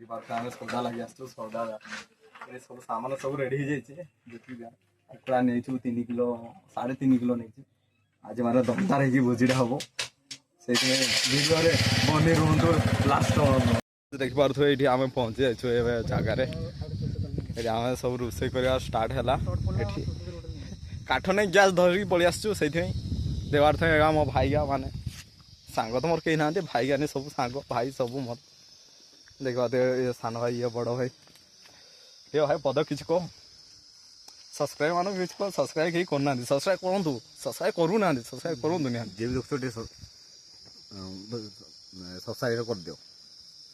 ଆମେ ସଉଦା ଲାଗି ଆସିଛୁ ସଉଦା ଏ ସବୁ ସାମାନ ସବୁ ରେଡି ହେଇଯାଇଛି ଯେତିକି କୁକୁଡ଼ା ନେଇଛୁ 3 କିଲୋ 3.5 କିଲୋ ନେଇଛୁ ଆଜି ମାନେ ଦରକାର ହେଇକି ଭୋଜିଟା ହବ ସେଇଥିପାଇଁ ଭିଡ଼ିଓରେ ବନେଇ ରୁହନ୍ତୁ ଲାଷ୍ଟ ଦେଖିପାରୁଥିବେ ଏଇଠି ଆମେ ପହଞ୍ଚି ଯାଇଛୁ ଏବେ ଜାଗାରେ ଏଠି ଆମେ ସବୁ ରୋଷେଇ କରିବା ଷ୍ଟାର୍ଟ ହେଲା ଏଠି କାଠ ନେଇ ଗ୍ୟାସ୍ ଧରିକି ପଳେଇ ଆସିଛୁ ସେଇଥିପାଇଁ ଦେବାର ଥାଏ ମୋ ଭାଇଗା ମାନେ ସାଙ୍ଗ ତ ମୋର କେହି ନାହାନ୍ତି ଭାଇଗାନି ସବୁ ସାଙ୍ଗ ଭାଇ ସବୁ ମୋର ଦେଖିପାରୁଥିବେ ଇଏ ସାନ ଭାଇ ଇଏ ବଡ଼ ଭାଇ ଏ ଭାଇ ପଦ କିଛି କହ ସବସ୍କ୍ରାଇବ୍ ମାନଙ୍କୁ କିଛି କହ ସବସ୍କ୍ରାଇବ୍ କେହି କରୁନାହାନ୍ତି ସବସ୍କ୍ରାଇବ୍ କରନ୍ତୁ ସବସ୍କ୍ରାଇବ୍ କରୁନାହାନ୍ତି ସବସ୍କ୍ରାଇବ୍ କରନ୍ତୁ ନିହାତି ଯିଏ ବି ଦେଖୁଛ ଟିକେ ସବସ୍କ୍ରାଇବ୍ କରିଦିଅ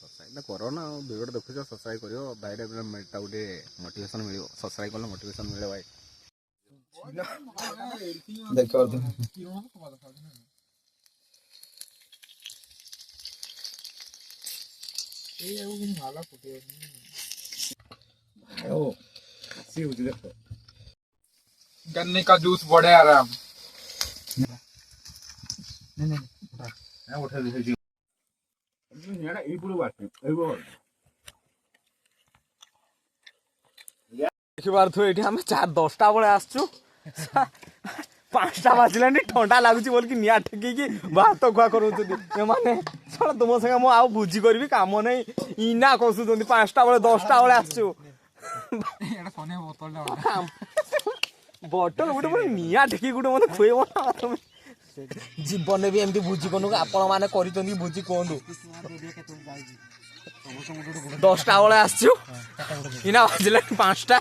ସବସ୍କ୍ରାଇବ୍ କର ନା ଭିଡ଼ିଓଟା ଦେଖୁଛ ସବସ୍କ୍ରାଇବ୍ କରିବ ଭାଇଟା ଗୋଟେ ମୋଟିଭେସନ୍ ମିଳିବ ସବସ୍କ୍ରାଇବ୍ କଲେ ମୋଟିଭେସନ୍ ମିଳେ ଭାଇ गन्ने का जूस बड़े आराम ଦେଖିପାରୁଥିବେ ଏଇଠି ଆମେ 10ଟା ବେଳେ ଆସିଛୁ 5ଟା ବାଜିଲାନି ଥଣ୍ଡା ଲାଗୁଛି ବୋଲିକି ନିଆଁ ଠେକିକି ଭାତ ଖୁଆ କରୁଛନ୍ତି ଏମାନେ ଶଳା ତୁମ ସାଙ୍ଗେ ମୁଁ ଆଉ ଭୋଜି କରିବି କାମ ନାହିଁ ଇନା କଷୁଛନ୍ତି 5ଟା ବେଳେ 10ଟା ବେଳେ ଆସିଛୁ ବଟଲ ଗୋଟେ ମାନେ ନିଆଁ ଠେକି ଗୋଟେ ମତେ ଖୁଏଇବ ନା ତମେ ଜୀବନରେ ବି ଏମିତି ଭୋଜି କରୁ ଆପଣ ମାନେ କରିଛନ୍ତି ଭୋଜି କୁହନ୍ତୁ 10ଟା ବେଳେ ଆସିଛୁ ଇନା ବାଜିଲାନି 5ଟା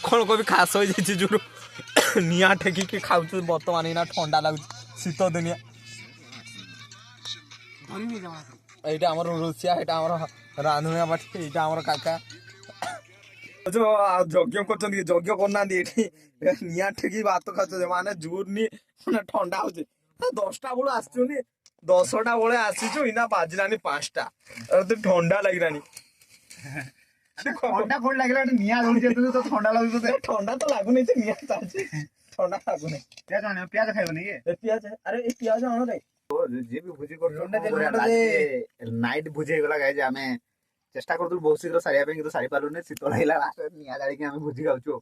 କଣ କହିବି ଖାସ ହେଇଯାଇଛି ଜୋର ନିଆଁ ଠେକିକି ଖାଉଛୁ ବର୍ତ୍ତମାନ ଏଇନା ଥଣ୍ଡା ଲାଗୁଛି ଶୀତ ଦିନିଆ ଏଇଟା ଆମର ରୋଷିଆ ଏଇଟା ଆମର ରାନ୍ଧୁଣିଆ ପାଟି ଏଇଟା ଆମର କାକା ଯଜ୍ଞ କରୁଛନ୍ତି ଯଜ୍ଞ କରୁନାହାନ୍ତି ଏଠି ନିଆଁ ଠେକି ଭାତ ଖାଉଛନ୍ତି ମାନେ ଜୋରନି ମାନେ ଥଣ୍ଡା ହଉଛି 10ଟା ବେଳୁ ଆସିଛନ୍ତି 10ଟା ବେଳେ ଆସିଛୁ ଇନା ବାଜିଲାନି 5ଟା ଥଣ୍ଡା ଲାଗିଲାନି ଥଣ୍ଡା ଫୋନ ଲାଗିଲା ନିଆଁ ଧରୁଛି ତ ଥଣ୍ଡା ଲାଗୁଛି ଥଣ୍ଡା ତ ଲାଗୁନି ନିଆଁ ଚାଲିଛି ଥଣ୍ଡା ଲାଗୁନି ପିଆଜ ଖାଇବନି ପିଆଜ ଆରେ ଏ ପିଆଜ ଆଣ ରେ ଯିଏ ବି ଭୋଜି କରୁଛନ୍ତି ନାଇଟ୍ ଭୋଜି ହେଇଗଲା ଗାଈ ଯେ ଆମେ ଚେଷ୍ଟା କରୁଥିଲୁ ବହୁତ ଶୀଘ୍ର ସାରିବା ପାଇଁ କିନ୍ତୁ ସାରି ପାରିଲୁନି ଶୀତ ଲାଗିଲା ନିଆଁ ଜାଳିକି ଆମେ ଭୋଜି ଖାଉଛୁ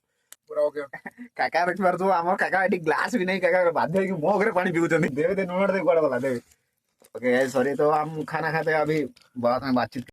କାକା ଦେଖିପାରୁଥିବ ଆମର କାକା ଏଠି ଗ୍ଲାସ ବି ନାହିଁ କାକା ବାଧ୍ୟ ହେଇକି ମୋ ଘରେ ପାଣି ପିଉଛନ୍ତି ଦେବେ ନୁହଁ କୁଆଡେ ଗଲା ଦେବେ ओके सॉरी तो हम खाना खाते हैं अभी बहुत में बातचीत